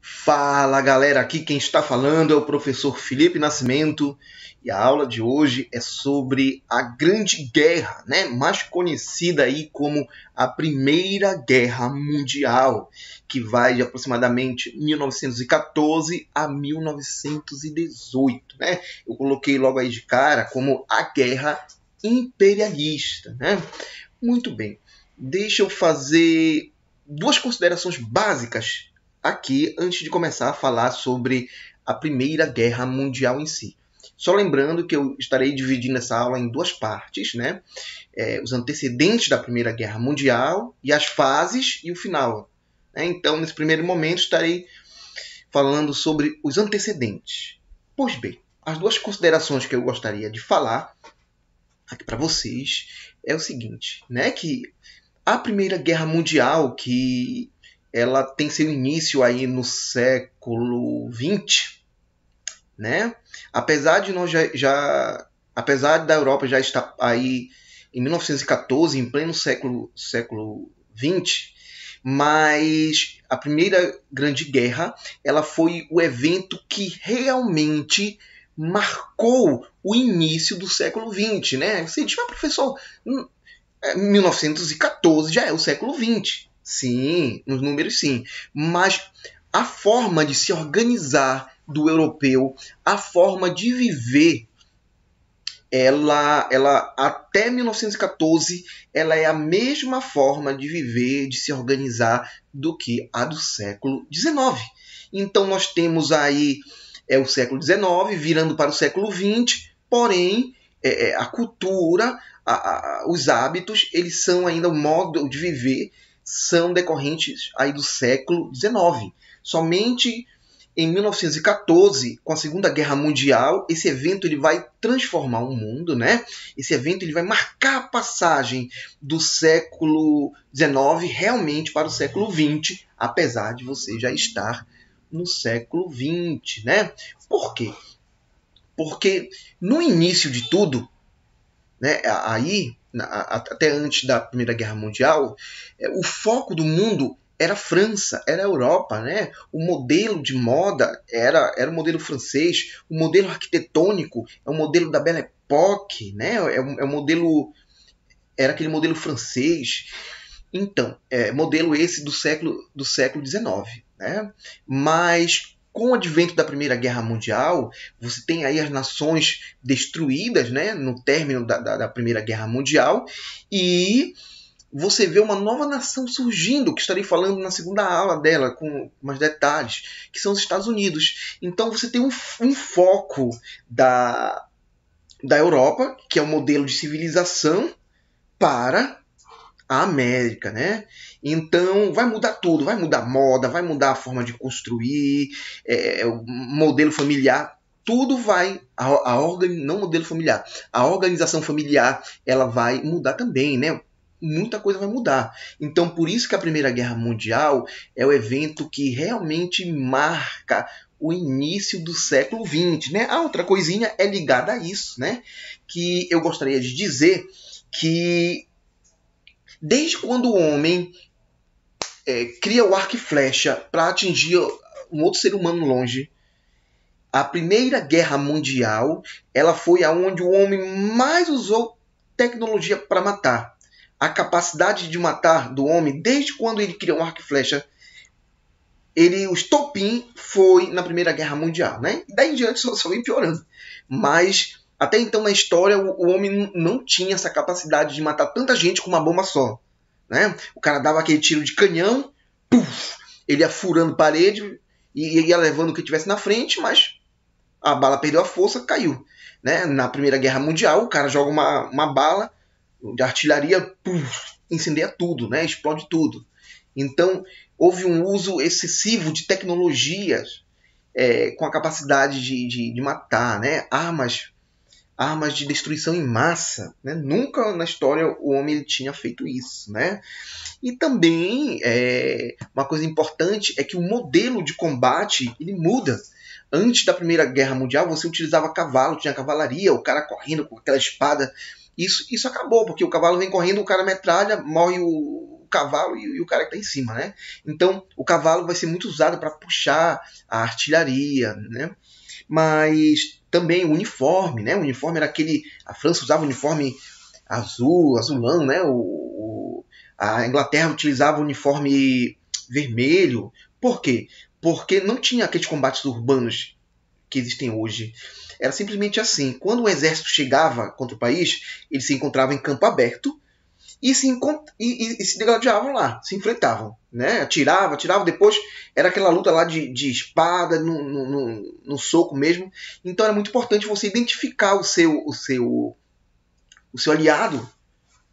Fala galera, aqui quem está falando é o professor Felipe Nascimento e a aula de hoje é sobre a Grande Guerra, mais conhecida aí como a Primeira Guerra Mundial, que vai de aproximadamente 1914 a 1918. Eu coloquei logo aí de cara como a Guerra Imperialista. Muito bem, deixa eu fazer duas considerações básicas aqui antes de começar a falar sobre a Primeira Guerra Mundial em si. Só lembrando que eu estarei dividindo essa aula em duas partes, os antecedentes da Primeira Guerra Mundial e as fases e o final. Então, nesse primeiro momento, estarei falando sobre os antecedentes. Pois bem, as duas considerações que eu gostaria de falar aqui para vocês é o seguinte, que a Primeira Guerra Mundial, que ela tem seu início aí no século XX, Apesar de apesar da Europa já estar aí em 1914, em pleno século XX, mas a Primeira Grande Guerra, ela foi o evento que realmente marcou o início do século XX, Você diz, mas professor, 1914 já é o século XX. Sim, nos números sim. Mas a forma de se organizar do europeu, a forma de viver, ela até 1914, ela é a mesma forma de viver, de se organizar do que a do século XIX. Então nós temos aí o século XIX virando para o século XX, porém a cultura, os hábitos, eles são ainda o modo de viver, são decorrentes aí do século XIX. Somente em 1914, com a Segunda Guerra Mundial, esse evento ele vai transformar o mundo, Esse evento ele vai marcar a passagem do século XIX realmente para o século XX, apesar de você já estar no século XX, Por quê? Porque no início de tudo, aí, até antes da Primeira Guerra Mundial, o foco do mundo era a França, era a Europa, O modelo de moda era o modelo francês, o modelo arquitetônico é o modelo da Belle Époque, era aquele modelo francês. Então, modelo esse do século XIX, Mas com o advento da Primeira Guerra Mundial, você tem aí as nações destruídas, no término da Primeira Guerra Mundial, e você vê uma nova nação surgindo, que estarei falando na segunda aula dela, com mais detalhes, que são os Estados Unidos. Então você tem um foco da Europa, que é o modelo de civilização, para a América, Então vai mudar tudo, vai mudar a moda, vai mudar a forma de construir, o modelo familiar, tudo vai, não modelo familiar, a organização familiar, ela vai mudar também, Muita coisa vai mudar. Então por isso que a Primeira Guerra Mundial é o evento que realmente marca o início do século XX, A outra coisinha é ligada a isso, Que eu gostaria de dizer que desde quando o homem cria o arco e flecha para atingir um outro ser humano longe, a Primeira Guerra Mundial ela foi aonde o homem mais usou tecnologia para matar. A capacidade de matar do homem, desde quando ele criou um arco e flecha, o estopim foi na Primeira Guerra Mundial. E daí em diante só vem piorando. Mas até então na história o homem não tinha essa capacidade de matar tanta gente com uma bomba só. O cara dava aquele tiro de canhão, puff, ele ia furando parede e ia levando o que tivesse na frente, mas a bala perdeu a força, caiu. Na Primeira Guerra Mundial, o cara joga uma bala de artilharia, puff, incendeia tudo, explode tudo. Então, houve um uso excessivo de tecnologias com a capacidade de matar, armas de destruição em massa. Nunca na história o homem tinha feito isso. E também, uma coisa importante é que o modelo de combate ele muda. Antes da Primeira Guerra Mundial, você utilizava cavalo, tinha cavalaria, o cara correndo com aquela espada. Isso acabou, porque o cavalo vem correndo, o cara metralha, morre o o cavalo e o cara que está em cima, né? Então, o cavalo vai ser muito usado para puxar a artilharia, né? Mas também o uniforme, né? O uniforme era aquele... A França usava o uniforme azul, azulão, né? A Inglaterra utilizava o uniforme vermelho. Por quê? Porque não tinha aqueles combates urbanos que existem hoje. Era simplesmente assim. Quando o exército chegava contra o país, ele se encontrava em campo aberto e se degladiavam lá, se enfrentavam. Né? Atirava, depois era aquela luta lá de espada, no soco mesmo. Então era muito importante você identificar o seu aliado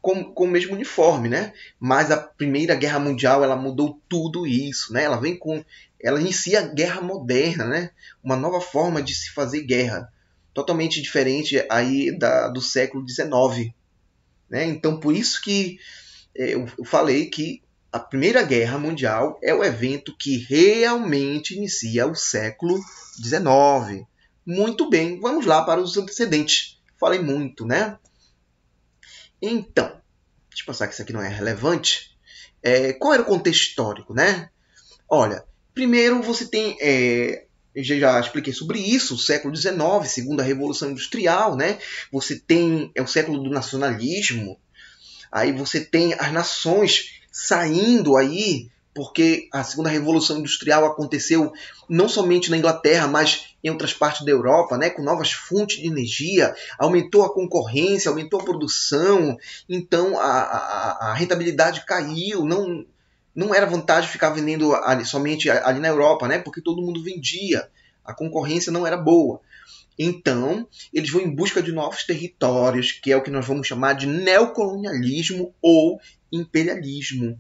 com o mesmo uniforme, né? Mas a Primeira Guerra Mundial ela mudou tudo isso, né? Ela inicia a Guerra Moderna, né? Uma nova forma de se fazer guerra, totalmente diferente aí do século XIX, né? Então por isso que eu falei que a Primeira Guerra Mundial é o evento que realmente inicia o século XIX. Muito bem, vamos lá para os antecedentes. Falei muito, né? Então, deixa eu passar que isso aqui não é relevante. Qual era o contexto histórico, né? Olha, primeiro você tem... eu já expliquei sobre isso, o século XIX, segunda Revolução Industrial, né? Você tem o século do nacionalismo. Aí você tem as nações saindo aí, porque a segunda Revolução Industrial aconteceu não somente na Inglaterra, mas em outras partes da Europa, né, com novas fontes de energia, aumentou a concorrência, aumentou a produção, então a rentabilidade caiu, não era vantagem ficar vendendo somente ali na Europa, né, porque todo mundo vendia, a concorrência não era boa. Então, eles vão em busca de novos territórios, que é o que nós vamos chamar de neocolonialismo ou imperialismo.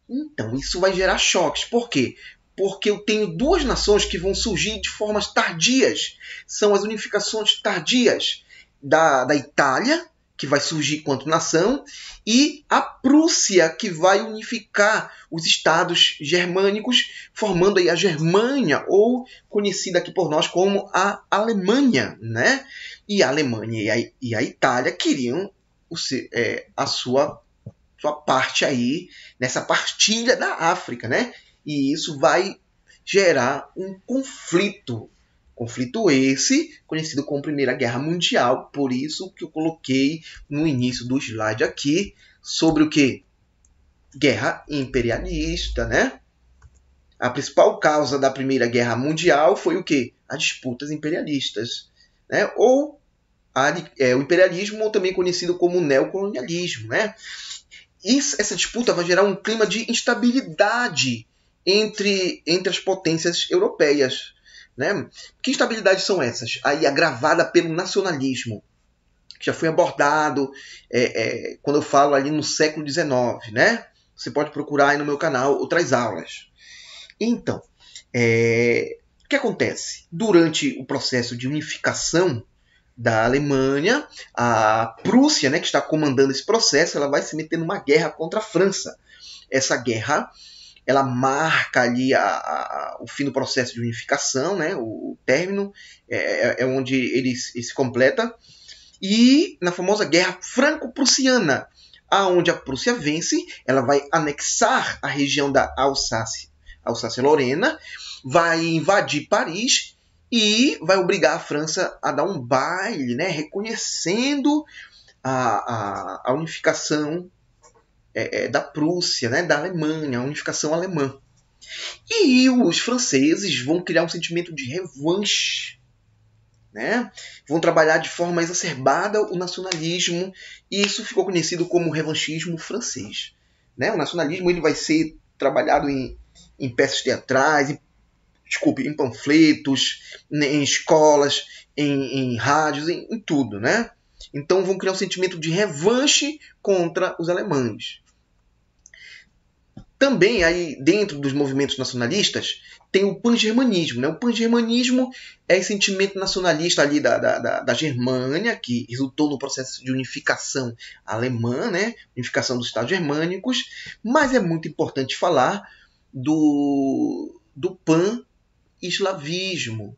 Então, isso vai gerar choques. Por quê? Porque eu tenho duas nações que vão surgir de formas tardias. São as unificações tardias da Itália, que vai surgir quanto nação, e a Prússia, que vai unificar os estados germânicos, formando aí a Germânia, ou conhecida aqui por nós como a Alemanha, né? E a Alemanha e a Itália queriam a sua parte aí nessa partilha da África, né? E isso vai gerar um conflito. Conflito esse, conhecido como Primeira Guerra Mundial, por isso que eu coloquei no início do slide aqui, sobre o que? Guerra imperialista, né? A principal causa da Primeira Guerra Mundial foi o que? As disputas imperialistas, né? Ou o imperialismo, ou também conhecido como neocolonialismo, né? Essa disputa vai gerar um clima de instabilidade entre as potências europeias. Né? Que instabilidades são essas? Aí agravada pelo nacionalismo, que já foi abordado quando eu falo ali no século XIX. Né? Você pode procurar aí no meu canal outras aulas. Então, o que acontece? Durante o processo de unificação da Alemanha, a Prússia, né, que está comandando esse processo, ela vai se meter numa guerra contra a França. Essa guerra ela marca ali o fim do processo de unificação, né, o término, onde ele se completa, e na famosa Guerra Franco-Prussiana, aonde a Prússia vence, ela vai anexar a região da Alsácia-Lorena, vai invadir Paris e vai obrigar a França a dar um baile, né, reconhecendo a unificação da Prússia, né, da Alemanha, a unificação alemã. E os franceses vão criar um sentimento de revanche, né? Vão trabalhar de forma exacerbada o nacionalismo, e isso ficou conhecido como revanchismo francês. Né? O nacionalismo ele vai ser trabalhado em peças teatrais, em panfletos, em escolas, em rádios, em tudo. Né? Então vão criar um sentimento de revanche contra os alemães. Também aí dentro dos movimentos nacionalistas tem o pangermanismo. Né? O pangermanismo é esse sentimento nacionalista ali da Germânia, que resultou no processo de unificação alemã, né? Unificação dos Estados germânicos, mas é muito importante falar do pan-eslavismo.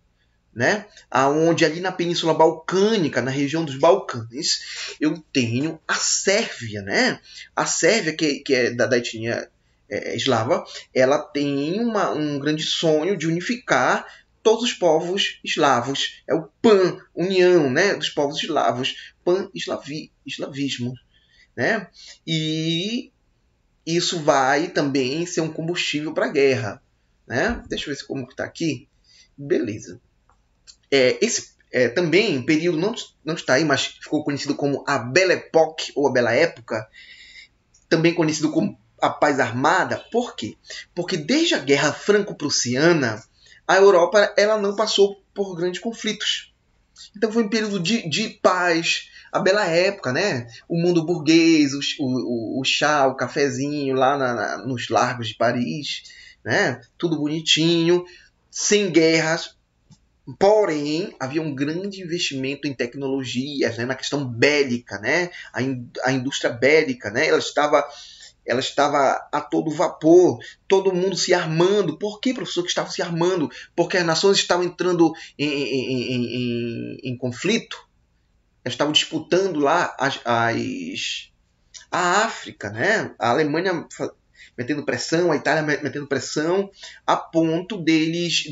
né? Aonde ali na Península Balcânica, na região dos Balcãs, eu tenho a Sérvia, né? A Sérvia, que é da etnia eslava, ela tem um grande sonho de unificar todos os povos eslavos. É o pan-união, né, dos povos eslavos, pan-eslavismo, né? E isso vai também ser um combustível para a guerra, né? Deixa eu ver como está aqui. Beleza. Esse também período não está aí, mas ficou conhecido como a Belle Époque ou a Bela Época, também conhecido como a Paz Armada. Por quê? Porque desde a Guerra Franco-Prussiana, a Europa ela não passou por grandes conflitos. Então foi um período de paz, a bela época, né? O mundo burguês, o chá, o cafezinho lá nos largos de Paris, né? Tudo bonitinho, sem guerras. Porém, havia um grande investimento em tecnologias, né? Na questão bélica, né? A indústria bélica, né? Ela estava a todo vapor, todo mundo se armando. Por que, professor, que estavam se armando? Porque as nações estavam entrando em conflito, elas estavam disputando lá a África, né? A Alemanha metendo pressão, a Itália metendo pressão, a ponto deles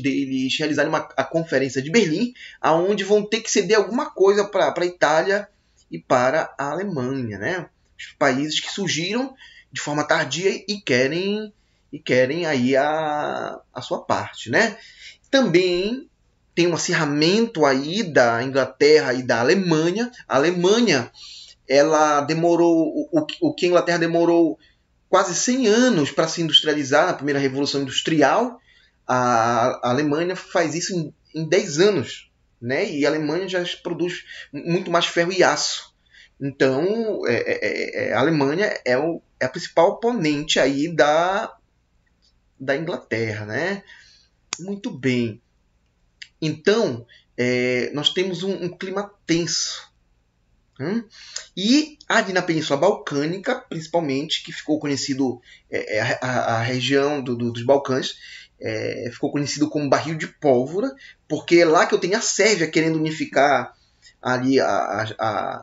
realizarem a Conferência de Berlim, aonde vão ter que ceder alguma coisa para a Itália e para a Alemanha, né? Os países que surgiram de forma tardia e querem aí a sua parte, né? Também tem um acirramento aí da Inglaterra e da Alemanha. A Alemanha, ela demorou, o que a Inglaterra demorou quase 100 anos para se industrializar na primeira revolução industrial, a Alemanha faz isso em 10 anos, né? E a Alemanha já produz muito mais ferro e aço. Então, a Alemanha é a principal oponente aí da Inglaterra, né? Muito bem. Então, nós temos um clima tenso. E ali na Península Balcânica, principalmente, que ficou conhecido, a região dos Balcãs, ficou conhecido como barril de pólvora, porque é lá que eu tenho a Sérvia querendo unificar ali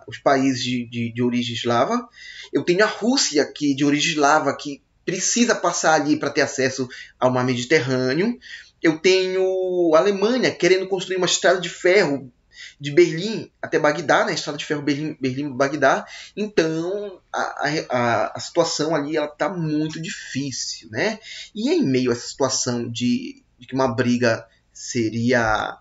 os países de origem eslava. Eu tenho a Rússia, de origem eslava, que precisa passar ali para ter acesso ao mar Mediterrâneo. Eu tenho a Alemanha querendo construir uma estrada de ferro de Berlim até Bagdá, né? Estrada de ferro Berlim-Bagdá. Então, a situação ali está muito difícil, né? E em meio a essa situação de que uma briga seria...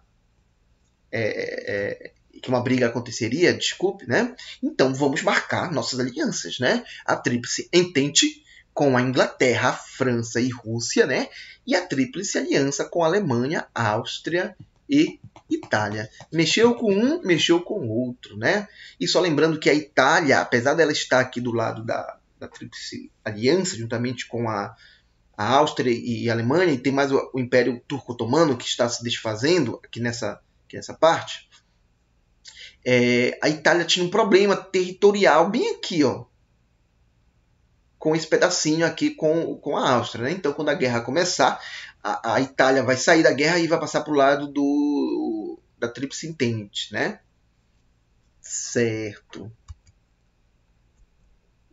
que uma briga aconteceria, desculpe, né? Então vamos marcar nossas alianças, né? A Tríplice Entente com a Inglaterra, a França e Rússia, né? E a Tríplice Aliança com a Alemanha, Áustria e Itália. Mexeu com um, mexeu com o outro, né? E só lembrando que a Itália, apesar dela estar aqui do lado da Tríplice Aliança, juntamente com a Áustria e a Alemanha, e tem mais o Império Turco-Otomano que está se desfazendo aqui nessa parte, a Itália tinha um problema territorial bem aqui, ó, com esse pedacinho aqui com a Áustria, né? Então, quando a guerra começar, a Itália vai sair da guerra e vai passar para o lado da Tríplice Entente, né? Certo.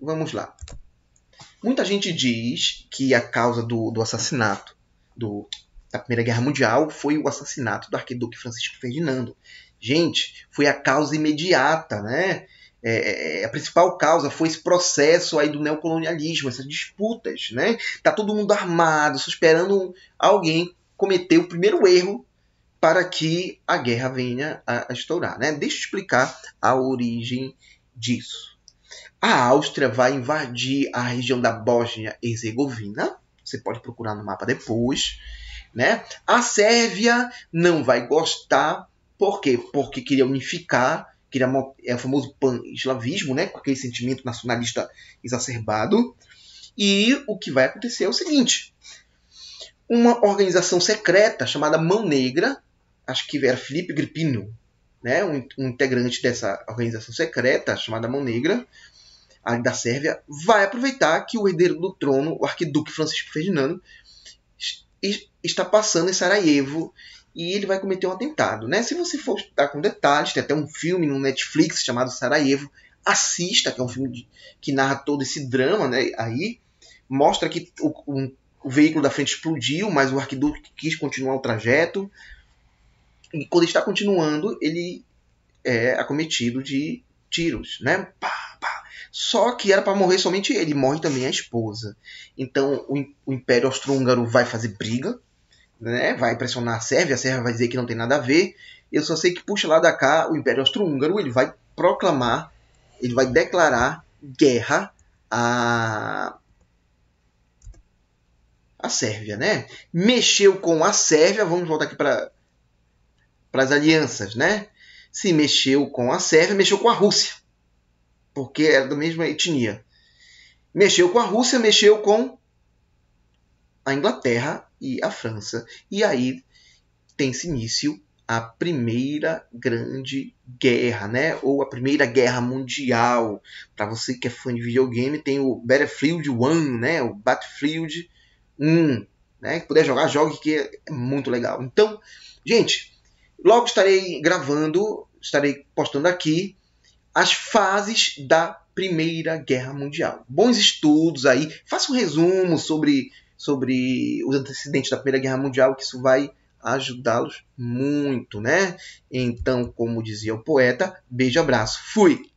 Vamos lá. Muita gente diz que a causa do assassinato da Primeira Guerra Mundial foi o assassinato do arquiduque Francisco Ferdinando. Gente, foi a causa imediata, né? A principal causa foi esse processo aí do neocolonialismo, essas disputas, né? Tá todo mundo armado, só esperando alguém cometer o primeiro erro para que a guerra venha a estourar, né? Deixa eu explicar a origem disso. A Áustria vai invadir a região da Bósnia-Herzegovina. Você pode procurar no mapa depois, né? A Sérvia não vai gostar. Por quê? Porque queria unificar, o famoso pan-eslavismo, né? Com aquele sentimento nacionalista exacerbado. E o que vai acontecer é o seguinte: uma organização secreta chamada Mão Negra, acho que era Felipe Gripino, né? Um integrante dessa organização secreta chamada Mão Negra, ali da Sérvia, vai aproveitar que o herdeiro do trono, o arquiduque Francisco Ferdinando, está passando em Sarajevo e ele vai cometer um atentado, né? Se você for estudar com detalhes, tem até um filme no Netflix chamado Sarajevo, assista, que é um filme que narra todo esse drama, né? Aí mostra que o veículo da frente explodiu, mas o arquiduque quis continuar o trajeto. E quando ele está continuando, ele é acometido de tiros, né? Pá, pá. Só que era para morrer somente ele, morre também a esposa. Então o Império Austro-Húngaro vai fazer briga, né? Vai pressionar a Sérvia vai dizer que não tem nada a ver. Eu só sei que puxa lá da cá o Império Austro-Húngaro, ele vai proclamar, ele vai declarar guerra a Sérvia, né? Mexeu com a Sérvia, vamos voltar aqui para as alianças, né? Se mexeu com a Sérvia, mexeu com a Rússia, porque era da mesma etnia. Mexeu com a Rússia, mexeu com a Inglaterra e a França. E aí tem-se início a Primeira Grande Guerra, né? Ou a Primeira Guerra Mundial. Para você que é fã de videogame, tem o Battlefield 1, né? O Battlefield 1, né? Que puder jogar, jogue, que é muito legal. Então, gente, logo estarei gravando, estarei postando aqui as fases da Primeira Guerra Mundial. Bons estudos aí. Faça um resumo sobre os antecedentes da Primeira Guerra Mundial, que isso vai ajudá-los muito, né? Então, como dizia o poeta, beijo, abraço, fui!